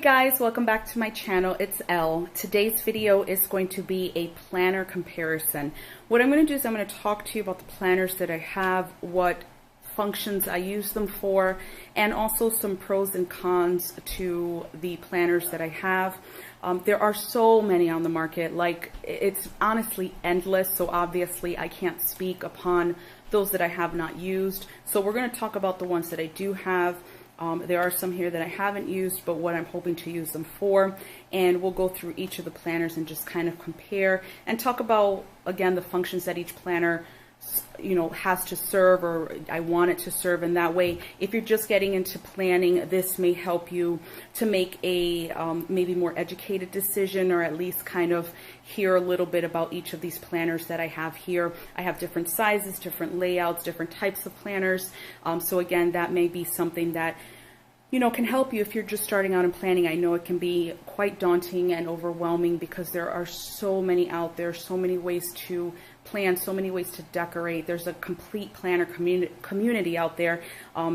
guys, welcome back to my channel. It's Elle. Today's video is going to be a planner comparison. What I'm going to do is I'm going to talk to you about the planners that I have, what functions I use them for, and also some pros and cons to the planners that I have. There are so many on the market, like it's honestly endless, so obviously I can't speak upon those that I have not used. So we're going to talk about the ones that I do have. There are some here that I haven't used, but what I'm hoping to use them for, and we'll go through each of the planners and just kind of compare and talk about, again, the functions that each planner has to serve, or I want it to serve. And that way, if you're just getting into planning, this may help you to make a maybe more educated decision, or at least kind of hear a little bit about each of these planners that I have here. I have different sizes, different layouts, different types of planners. So again, that may be something that can help you if you're just starting out in planning. I know it can be quite daunting and overwhelming because there are so many out there, so many ways to plan, so many ways to decorate. There's a complete planner community out there.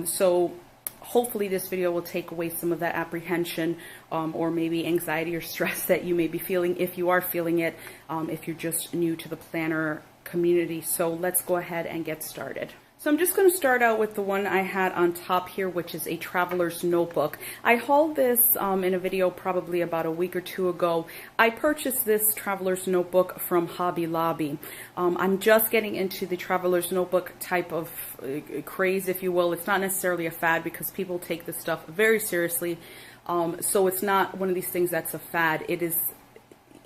So hopefully this video will take away some of that apprehension or maybe anxiety or stress that you may be feeling, if you are feeling it, if you're just new to the planner community. So let's go ahead and get started. So I'm just going to start out with the one I had on top here, which is a traveler's notebook. I hauled this in a video probably about a week or two ago. I purchased this traveler's notebook from Hobby Lobby. I'm just getting into the traveler's notebook type of craze, if you will. It's not necessarily a fad because people take this stuff very seriously. So it's not one of these things that's a fad. It is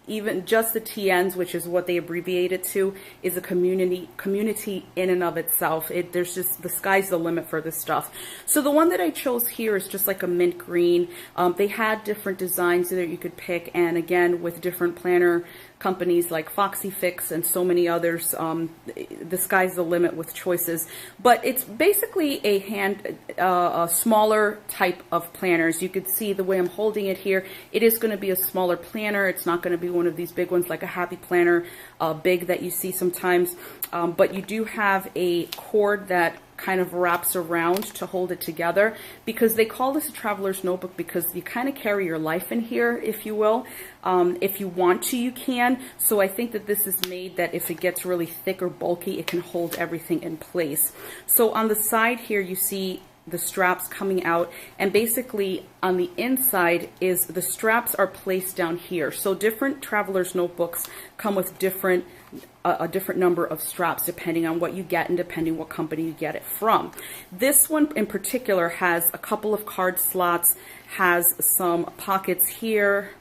even just the TNs, which is what they abbreviate it to, is a community in and of itself. There's just, the sky's the limit for this stuff. So the one that I chose here is just like a mint green. They had different designs that you could pick, and again, with different planner companies like Foxy Fix and so many others, the sky's the limit with choices. But it's basically a smaller type of planners. You could see the way I'm holding it here. It is going to be a smaller planner. It's not going to be one of these big ones like a Happy Planner big that you see sometimes. But you do have a cord that kind of wraps around to hold it together, because they call this a traveler's notebook because you kind of carry your life in here, if you will. If you want to, you can. So I think that this is made that if it gets really thick or bulky, it can hold everything in place. So on the side here, you see the straps coming out, and basically on the inside is the straps are placed down here. So different traveler's notebooks come with a different number of straps depending on what you get and depending what company you get it from. This one in particular has a couple of card slots, has some pockets here,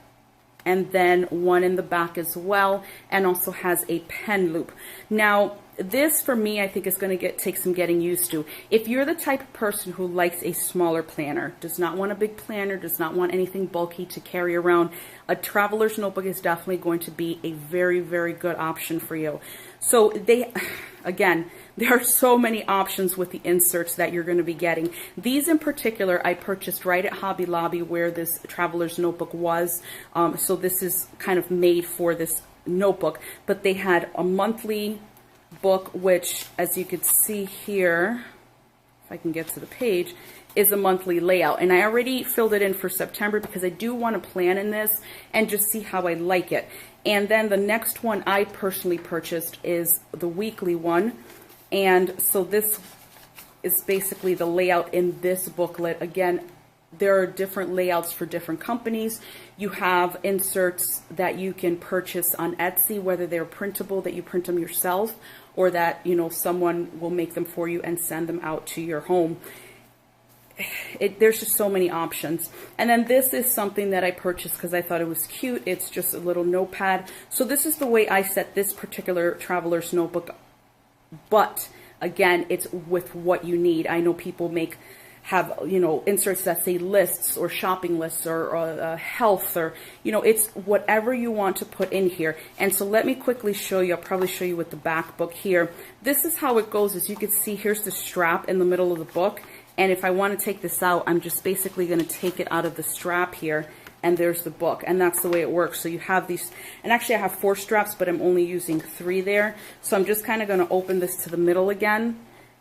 and then one in the back as well, and also has a pen loop. Now, this for me, I think is going to take some getting used to. If you're the type of person who likes a smaller planner, does not want a big planner, does not want anything bulky to carry around, a traveler's notebook is definitely going to be a very, very good option for you. So again, there are so many options with the inserts that you're going to be getting. These in particular, I purchased right at Hobby Lobby where this traveler's notebook was. So this is kind of made for this notebook, but they had a monthly book, which, as you could see here, if I can get to the page, is a monthly layout. And I already filled it in for September because I do want to plan in this and just see how I like it. And then the next one I personally purchased is the weekly one. And so this is basically the layout in this booklet. Again, there are different layouts for different companies. You have inserts that you can purchase on Etsy, whether they're printable, that you print them yourself, or that, someone will make them for you and send them out to your home. There's just so many options. And then this is something that I purchased because I thought it was cute. It's just a little notepad. So this is the way I set this particular traveler's notebook. But again, it's with what you need. I know people have inserts that say lists or shopping lists or health, or it's whatever you want to put in here. And so let me quickly show you. I'll probably show you with the back book here. This is how it goes. As you can see, here's the strap in the middle of the book, and if I want to take this out, I'm just basically going to take it out of the strap here, and there's the book, and that's the way it works. So you have these, and actually I have 4 straps, but I'm only using 3 there. So I'm just kind of going to open this to the middle again,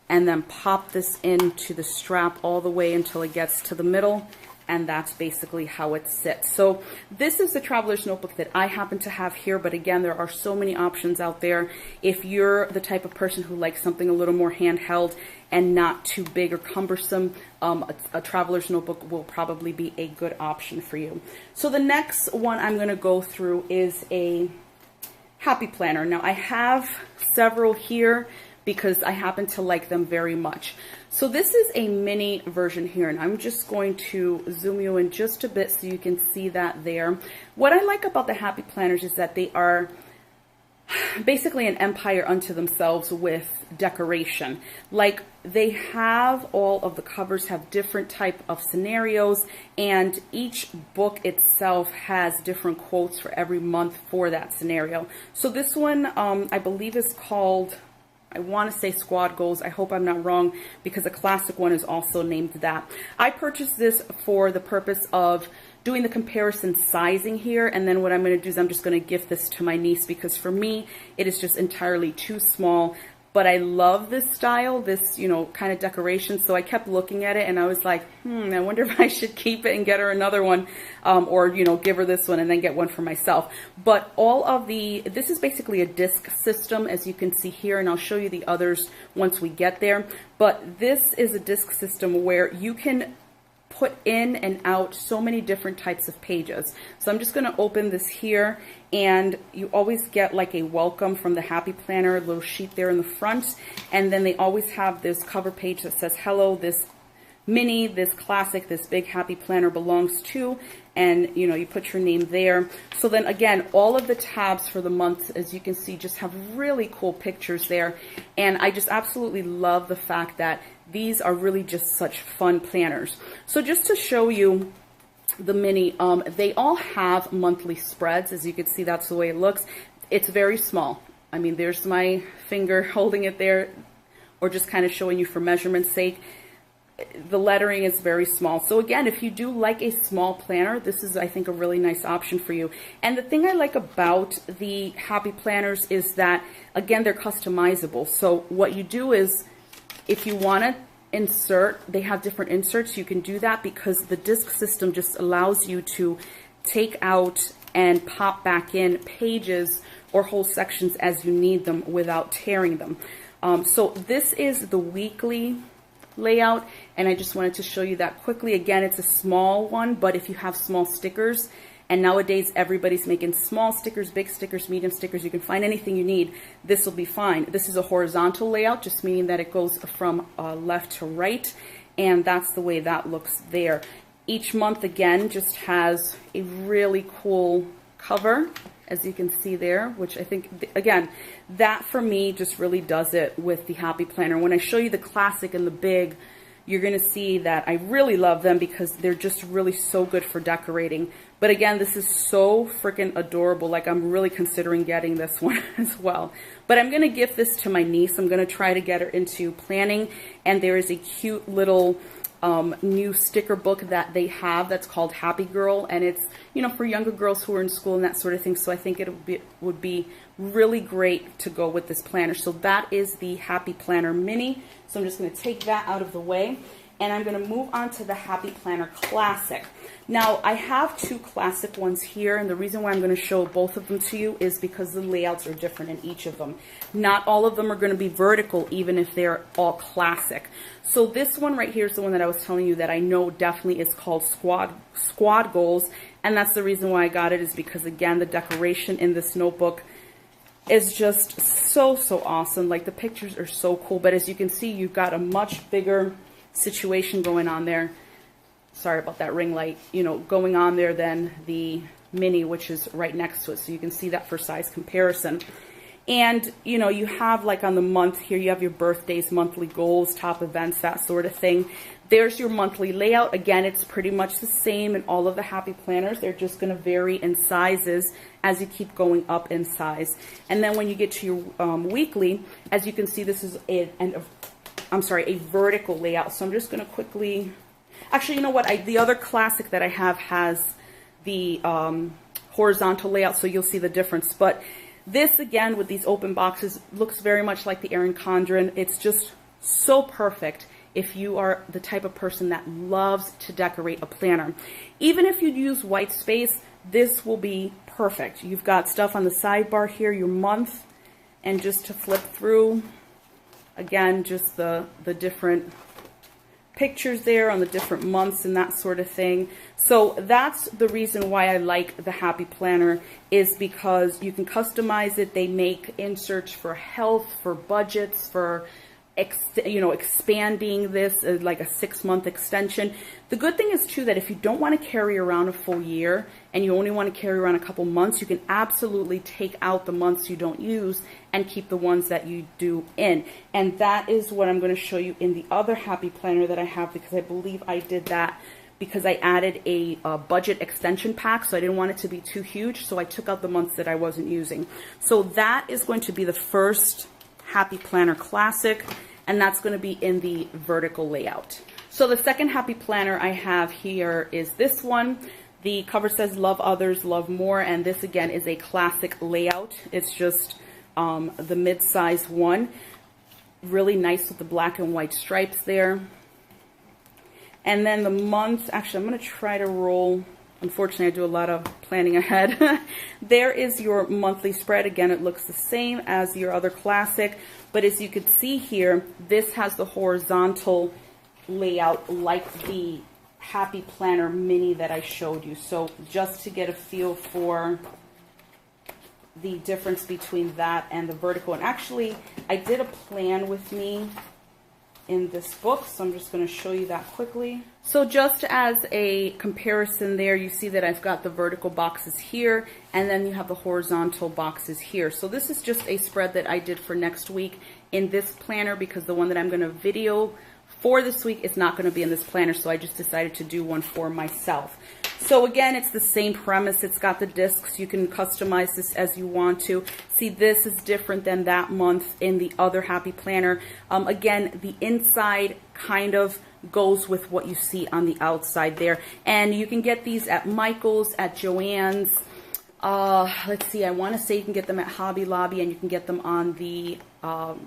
and then pop this into the strap all the way until it gets to the middle, and that's basically how it sits. So this is the traveler's notebook that I happen to have here, but again, there are so many options out there. If you're the type of person who likes something a little more handheld and not too big or cumbersome, a traveler's notebook will probably be a good option for you. So the next one I'm going to go through is a happy planner. Now I have several here because I happen to like them very much. So this is a mini version here, and I'm just going to zoom you in just a bit so you can see that there. What I like about the happy planners is that they are basically an empire unto themselves with decoration. Like, they have all of the covers have different type of scenarios, and each book itself has different quotes for every month for that scenario. So this one I believe is called, I want to say Squad Goals. I hope I'm not wrong, because a classic one is also named that. I purchased this for the purpose of doing the comparison sizing here, and then what I'm going to do is I'm just going to gift this to my niece, because for me it is just entirely too small. But I love this style, this, you know, kind of decoration. So I kept looking at it and I was like, I wonder if I should keep it and get her another one, or, you know, give her this one and then get one for myself. But all of this is basically a disc system, as you can see here, and I'll show you the others once we get there. But this is a disc system where you can put in and out so many different types of pages. So I'm just going to open this here, and you always get like a welcome from the Happy Planner, a little sheet there in the front, and then they always have this cover page that says, hello, this mini, this classic, this big Happy Planner belongs to, and you know, you put your name there. So then again, all of the tabs for the month, as you can see, just have really cool pictures there, and I just absolutely love the fact that these are really just such fun planners. So just to show you the mini, they all have monthly spreads. As you can see, that's the way it looks. It's very small. I mean, there's my finger holding it there, or just kind of showing you for measurement's sake. The lettering is very small. So again, if you do like a small planner, this is, I think, a really nice option for you. And the thing I like about the Happy Planners is that, again, they're customizable. So what you do is, if you want to insert, they have different inserts. You can do that because the disc system just allows you to take out and pop back in pages or whole sections as you need them without tearing them. So this is the weekly layout, and I just wanted to show you that quickly. Again, it's a small one, but if you have small stickers, and nowadays everybody's making small stickers, big stickers, medium stickers, you can find anything you need, this will be fine. This is a horizontal layout, just meaning that it goes from left to right, and that's the way that looks there. Each month, again, just has a really cool cover, as you can see there, which I think, again, that for me just really does it with the Happy Planner. When I show you the classic and the big, you're going to see that I really love them because they're just really so good for decorating. But again, this is so freaking adorable. Like, I'm really considering getting this one as well. But I'm going to gift this to my niece. I'm going to try to get her into planning. And there is a cute little new sticker book that they have that's called Happy Girl. And it's, you know, for younger girls who are in school and that sort of thing. So I think it would be really great to go with this planner. So that is the Happy Planner Mini. So I'm just going to take that out of the way, and I'm going to move on to the Happy Planner Classic. Now, I have two classic ones here, and the reason why I'm going to show both of them to you is because the layouts are different in each of them. Not all of them are going to be vertical, even if they're all classic. So this one right here is the one that I was telling you that I know definitely is called Squad Goals, and that's the reason why I got it, is because, again, the decoration in this notebook is just so awesome. Like, the pictures are so cool, but as you can see, you've got a much bigger situation going on there. Sorry about that ring light, you know, going on there than the mini, which is right next to it. So you can see that for size comparison. And, you know, you have, like, on the month here, you have your birthdays, monthly goals, top events, that sort of thing. There's your monthly layout. Again, it's pretty much the same in all of the Happy Planners. They're just going to vary in sizes as you keep going up in size. And then when you get to your weekly, as you can see, this is a vertical layout. So I'm just going to quickly, actually, you know what? The other classic that I have has the horizontal layout, so you'll see the difference. But this, again, with these open boxes, looks very much like the Erin Condren. It's just so perfect if you are the type of person that loves to decorate a planner. Even if you use white space, this will be perfect. You've got stuff on the sidebar here, your month, and just to flip through, again, just the different pictures there on the different months and that sort of thing. So that's the reason why I like the Happy Planner, is because you can customize it. They make inserts for health, for budgets, for expanding this, like a 6-month extension. The good thing is too that if you don't want to carry around a full year and you only want to carry around a couple months, you can absolutely take out the months you don't use and keep the ones that you do in. And that is what I'm going to show you in the other Happy Planner that I have, because I believe I did that because I added a budget extension pack, so I didn't want it to be too huge, so I took out the months that I wasn't using. So that is going to be the first Happy Planner Classic, and that's going to be in the vertical layout. So the second Happy Planner I have here is this one. The cover says love others, love more, and this again is a classic layout. It's just the mid-size one. Really nice with the black and white stripes there. And then the months, actually I'm going to try to roll. Unfortunately, I do a lot of planning ahead. There is your monthly spread. Again, it looks the same as your other classic, but as you can see here, this has the horizontal layout like the Happy Planner Mini that I showed you. So just to get a feel for the difference between that and the vertical. And actually, I did a plan with me in this book, so I'm just going to show you that quickly. So just as a comparison there, you see that I've got the vertical boxes here, and then you have the horizontal boxes here. So this is just a spread that I did for next week in this planner, because the one that I'm going to video for this week is not going to be in this planner, so I just decided to do one for myself. So again, it's the same premise. It's got the discs. You can customize this as you want to. See, this is different than that month in the other Happy Planner. Again, the inside kind of goes with what you see on the outside there. And you can get these at Michael's, at Joann's. Let's see, I want to say you can get them at Hobby Lobby, and you can get them on the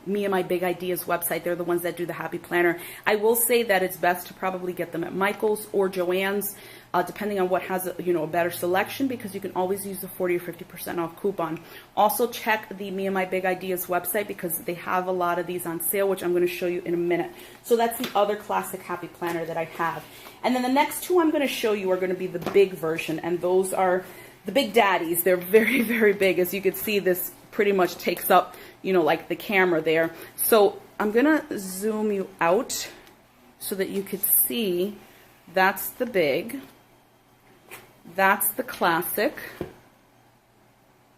Me and My Big Ideas website. They're the ones that do the Happy Planner. I will say that it's best to probably get them at Michael's or Joann's, depending on what has a better selection, because you can always use the 40 or 50% off coupon. Also check the Me and My Big Ideas website, because they have a lot of these on sale, which I'm going to show you in a minute. So that's the other classic Happy Planner that I have. And then the next two I'm going to show you are going to be the big version, and those are the big daddies. They're very, very big. As you can see, this pretty much takes up, like the camera there. So I'm going to zoom you out so that you could see. That's the big. That's the classic.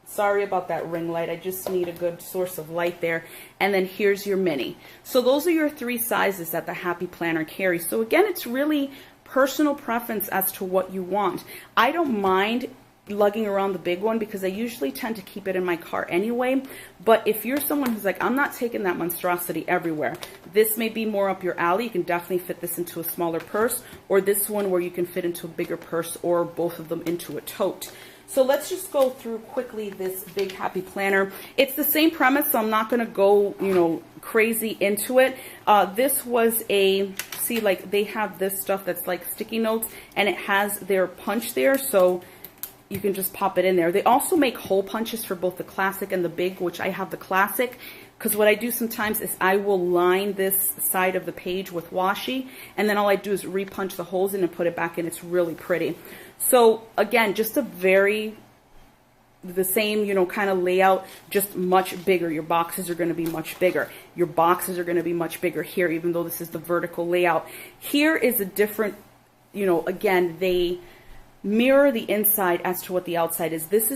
Sorry about that ring light. I just need a good source of light there. And then here's your mini. So those are your 3 sizes that the Happy Planner carries. So again, it's really personal preference as to what you want. I don't mind lugging around the big one, because I usually tend to keep it in my car anyway. But if you're someone who's like, I'm not taking that monstrosity everywhere, this may be more up your alley. You can definitely fit this into a smaller purse, or this one where you can fit into a bigger purse, or both of them into a tote. So let's just go through quickly this big Happy Planner. It's the same premise, so I'm not going to go, crazy into it. This was see, like they have this stuff that's like sticky notes, and it has their punch there, so you can just pop it in there. They also make hole punches for both the classic and the big, which I have the classic, because what I do sometimes is I will line this side of the page with washi, and then all I do is repunch the holes in and put it back in. It's really pretty. So again, just the same, kind of layout, just much bigger. Your boxes are going to be much bigger. Your boxes are going to be much bigger here, even though this is the vertical layout. Here is a different, again, they mirror the inside as to what the outside is. This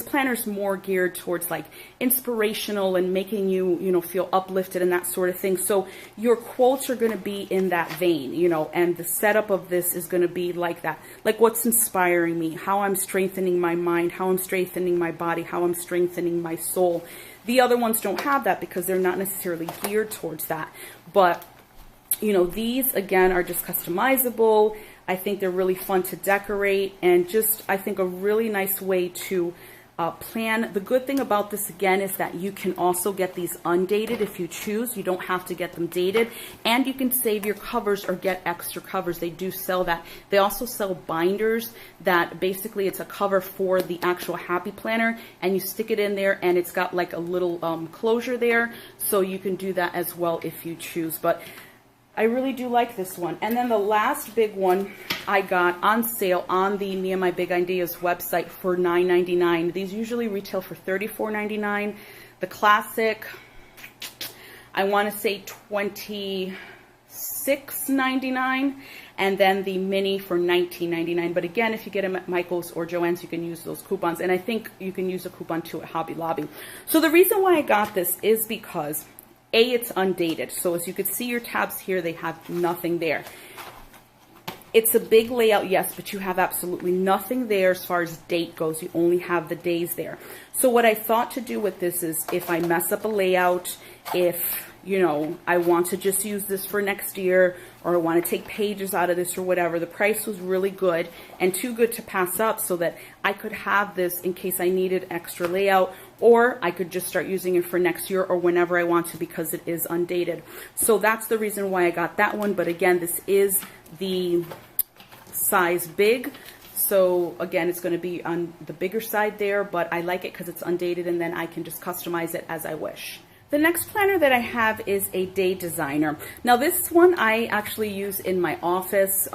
planner is more geared towards like inspirational and making you, feel uplifted and that sort of thing. So your quotes are going to be in that vein, and the setup of this is going to be like that. Like what's inspiring me, how I'm strengthening my mind, how I'm strengthening my body, how I'm strengthening my soul. The other ones don't have that because they're not necessarily geared towards that. But, these again are just customizable. I think they're really fun to decorate, and just, I think, a really nice way to plan. The good thing about this again is that you can also get these undated if you choose. You don't have to get them dated, and you can save your covers or get extra covers. They do sell that. They also sell binders that basically it's a cover for the actual Happy Planner, and you stick it in there and it's got like a little closure there, so you can do that as well if you choose. But I really do like this one. And then the last big one I got on sale on the Me and My Big Ideas website for $9.99. These usually retail for $34.99. The classic, I want to say $26.99, and then the mini for $19.99. But again, if you get them at Michael's or Joann's, you can use those coupons, and I think you can use a coupon too at Hobby Lobby. So the reason why I got this is because it's undated. So as you can see, your tabs here, they have nothing there. It's a big layout, yes, but you have absolutely nothing there as far as date goes. You only have the days there. So what I thought to do with this is, if I mess up a layout, if, you know, I want to just use this for next year, or I want to take pages out of this or whatever, the price was really good and too good to pass up, so that I could have this in case I needed extra layout, or I could just start using it for next year or whenever I want to, because it is undated. So that's the reason why I got that one. But again, this is the size big. So again, it's going to be on the bigger side there, but I like it because it's undated, and then I can just customize it as I wish. The next planner that I have is a Day Designer. Now this one I actually use in my office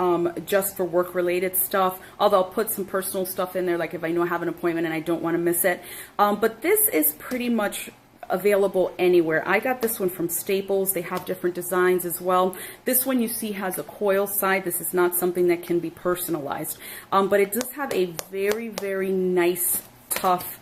just for work related stuff, although I'll put some personal stuff in there, like if I know I have an appointment and I don't want to miss it. But this is pretty much available anywhere. I got this one from Staples. They have different designs as well. This one you see has a coil side. This is not something that can be personalized, but it does have a very, very nice, tough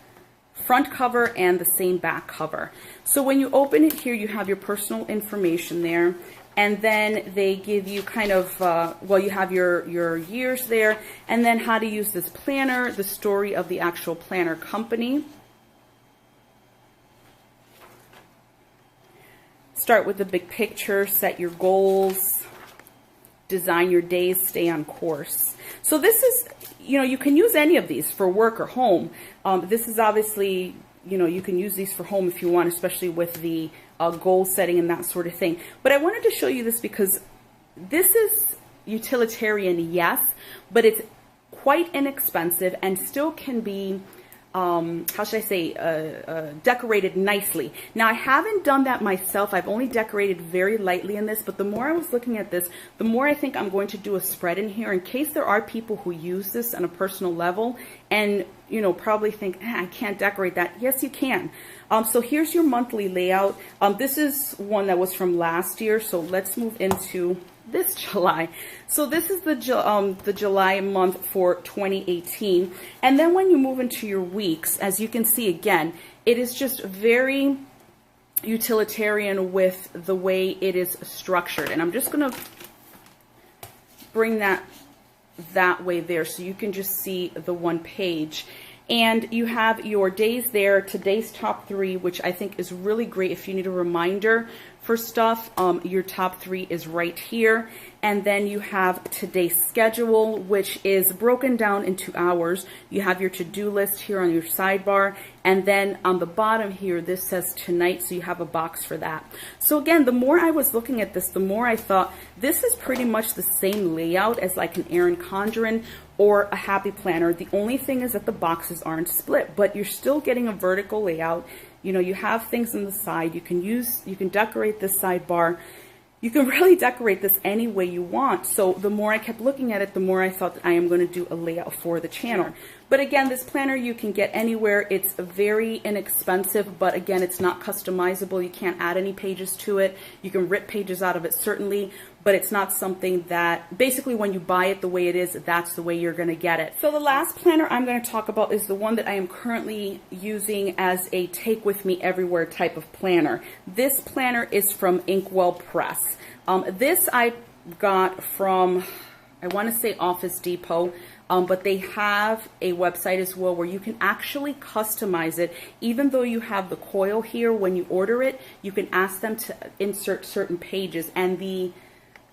front cover and the same back cover. So when you open it here, you have your personal information there, and then they give you kind of, well, you have your years there, and then how to use this planner, the story of the actual planner company. Start with the big picture, set your goals, design your days, stay on course. So this is, you know, you can use any of these for work or home. This is obviously, you know, you can use these for home if you want, especially with the goal setting and that sort of thing. But I wanted to show you this because this is utilitarian, yes, but it's quite inexpensive and still can be, how should I say, decorated nicely. Now, I haven't done that myself. I've only decorated very lightly in this, but the more I was looking at this, the more I think I'm going to do a spread in here in case there are people who use this on a personal level and, you know, probably think, I can't decorate that. Yes, you can. So here's your monthly layout. This is one that was from last year, so let's move into this July. So this is the July month for 2018. And then when you move into your weeks, as you can see again, it is just very utilitarian with the way it is structured. And I'm just going to bring that way there so you can just see the one page. And you have your days there, today's top 3, which I think is really great if you need a reminder for stuff. Your top 3 is right here. And then you have today's schedule, which is broken down into hours. You have your to-do list here on your sidebar. And then on the bottom here, this says tonight, so you have a box for that. So again, the more I was looking at this, the more I thought this is pretty much the same layout as like an Erin Condren or a Happy Planner. The only thing is that the boxes aren't split, but you're still getting a vertical layout. You know, you have things on the side. You can decorate this sidebar. You can really decorate this any way you want. So the more I kept looking at it, the more I thought that I am going to do a layout for the channel. But again, this planner you can get anywhere. It's very inexpensive, but again, it's not customizable. You can't add any pages to it. You can rip pages out of it, certainly, but it's not something that, basically when you buy it the way it is, that's the way you're going to get it. So the last planner I'm going to talk about is the one that I am currently using as a take with me everywhere type of planner. This planner is from Inkwell Press. This I got from, I want to say Office Depot, but they have a website as well where you can actually customize it. Even though you have the coil here, when you order it, you can ask them to insert certain pages, and the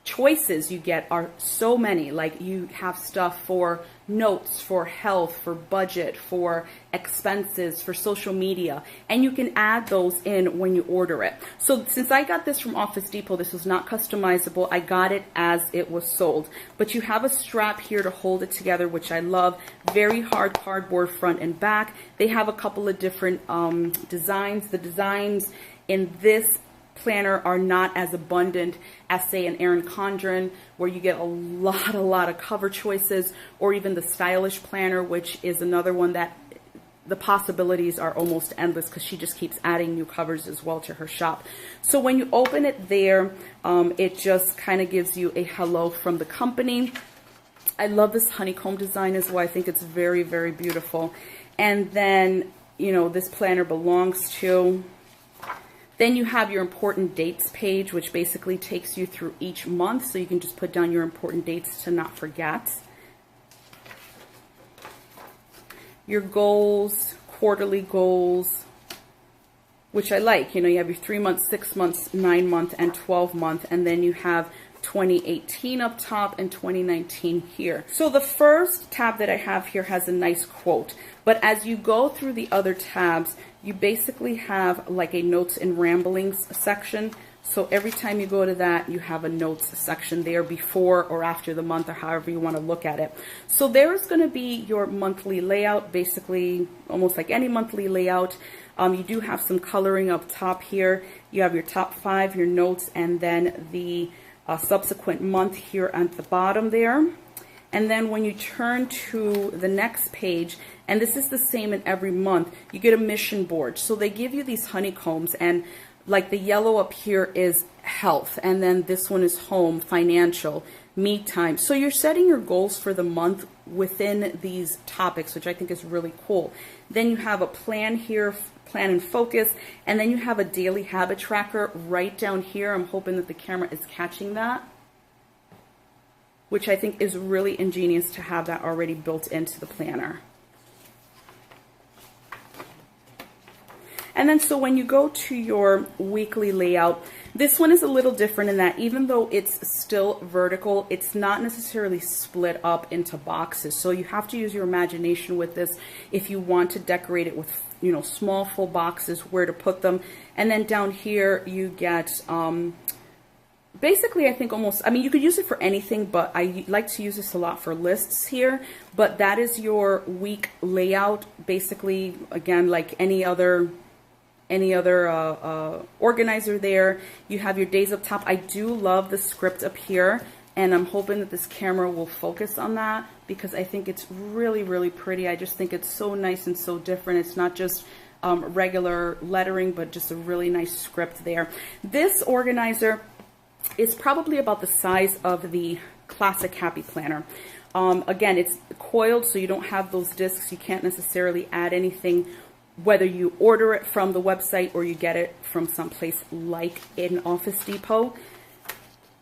choices you get are so many. Like you have stuff for notes, for health, for budget, for expenses, for social media, and you can add those in when you order it. So since I got this from Office Depot, this was not customizable. I got it as it was sold, but you have a strap here to hold it together, which I love. Very hard cardboard front and back. They have a couple of different designs. The designs in this planner are not as abundant as, say, an Erin Condren, where you get a lot of cover choices, or even the Stylish planner, which is another one that the possibilities are almost endless because she just keeps adding new covers as well to her shop. So when you open it there, it just kind of gives you a hello from the company. I love this honeycomb design as well. I think it's very, very beautiful. And then, you know, this planner belongs to... Then you have your important dates page, which basically takes you through each month, so you can just put down your important dates to not forget. Your goals, quarterly goals, which I like. You know, you have your 3 months, 6 months, 9 month, and 12 month, and then you have 2018 up top and 2019 here. So the first tab that I have here has a nice quote, but as you go through the other tabs, you basically have like a notes and ramblings section. So every time you go to that, you have a notes section there before or after the month, or however you want to look at it. So there is going to be your monthly layout, basically almost like any monthly layout. You do have some coloring up top here. You have your top 5, your notes, and then the subsequent month here at the bottom there. And then when you turn to the next page, and this is the same in every month, you get a mission board. So they give you these honeycombs, and like the yellow up here is health, and then this one is home, financial, me time. So you're setting your goals for the month within these topics, which I think is really cool. Then you have a plan here, plan and focus, and then you have a daily habit tracker right down here. I'm hoping that the camera is catching that, which I think is really ingenious to have that already built into the planner. And then so when you go to your weekly layout, this one is a little different in that even though it's still vertical, it's not necessarily split up into boxes. So you have to use your imagination with this if you want to decorate it with, you know, small full boxes, where to put them. And then down here you get basically, I think almost, I mean, you could use it for anything, but I like to use this a lot for lists here. But that is your week layout, basically, again, like any other organizer there. You have your days up top. I do love the script up here, and I'm hoping that this camera will focus on that because I think it's really, really pretty. I just think it's so nice and so different. It's not just regular lettering, but just a really nice script there. This organizer is probably about the size of the classic Happy Planner. Again, it's coiled, so you don't have those discs. You can't necessarily add anything, whether you order it from the website or you get it from someplace like in Office Depot.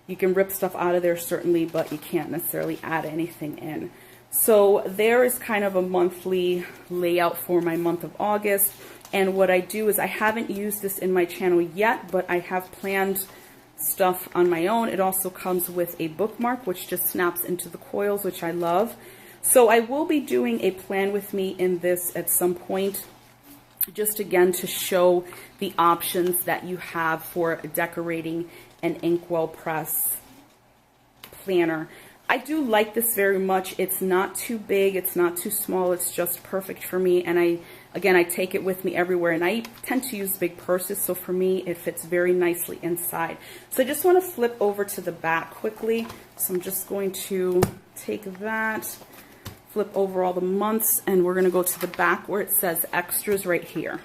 You can rip stuff out of there, certainly, but you can't necessarily add anything in. So there is kind of a monthly layout for my month of August. And what I do is, I haven't used this in my channel yet, but I have planned stuff on my own. It also comes with a bookmark, which just snaps into the coils, which I love. So I will be doing a plan with me in this at some point, just again to show the options that you have for decorating an Inkwell Press planner. I do like this very much. It's not too big, it's not too small, it's just perfect for me. And I take it with me everywhere, and I tend to use big purses, so for me it fits very nicely inside. So I just want to flip over to the back quickly. So I'm just going to take that, flip over all the months, and we're going to go to the back where it says extras right here.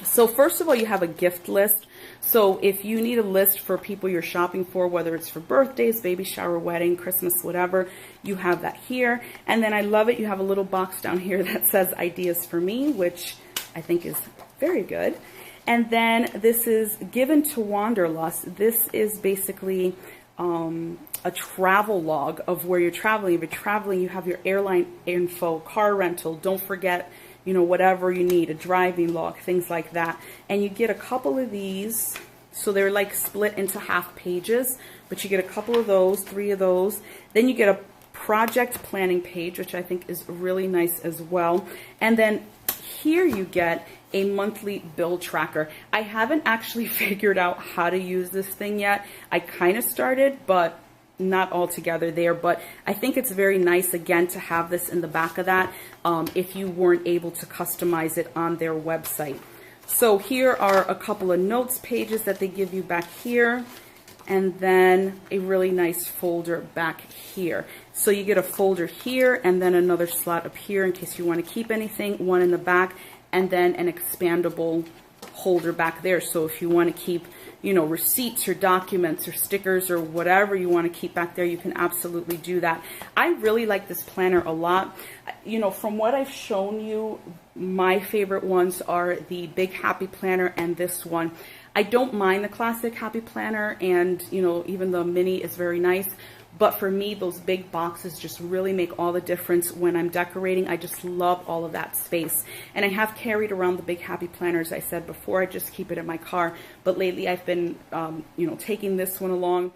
So first of all, you have a gift list. So if you need a list for people you're shopping for, whether it's for birthdays, baby shower, wedding, Christmas, whatever, you have that here. And then I love it, you have a little box down here that says ideas for me, which I think is very good. And then this is Given to Wanderlust. This is basically a travel log of where you're traveling. If you're traveling, you have your airline info, car rental, don't forget, you know, whatever you need, a driving log, things like that. And you get a couple of these So they're like split into half pages, but you get a couple of those, 3 of those. Then you get a project planning page, which I think is really nice as well. And then here you get a monthly bill tracker. I haven't actually figured out how to use this thing yet. I kind of started, but not all together there. But I think it's very nice, again, to have this in the back of that if you weren't able to customize it on their website. So here are a couple of notes pages that they give you back here, and then a really nice folder back here. So you get a folder here and then another slot up here in case you want to keep anything, one in the back, and then an expandable holder back there. So if you want to keep, you know, receipts or documents or stickers or whatever you want to keep back there, you can absolutely do that. I really like this planner a lot. You know, from what I've shown you, my favorite ones are the Big Happy Planner and this one. I don't mind the classic Happy Planner, and, you know, even the mini is very nice. But for me, those big boxes just really make all the difference when I'm decorating. I just love all of that space. And I have carried around the Big Happy Planner, as I said before. I just keep it in my car. But lately I've been, you know, taking this one along.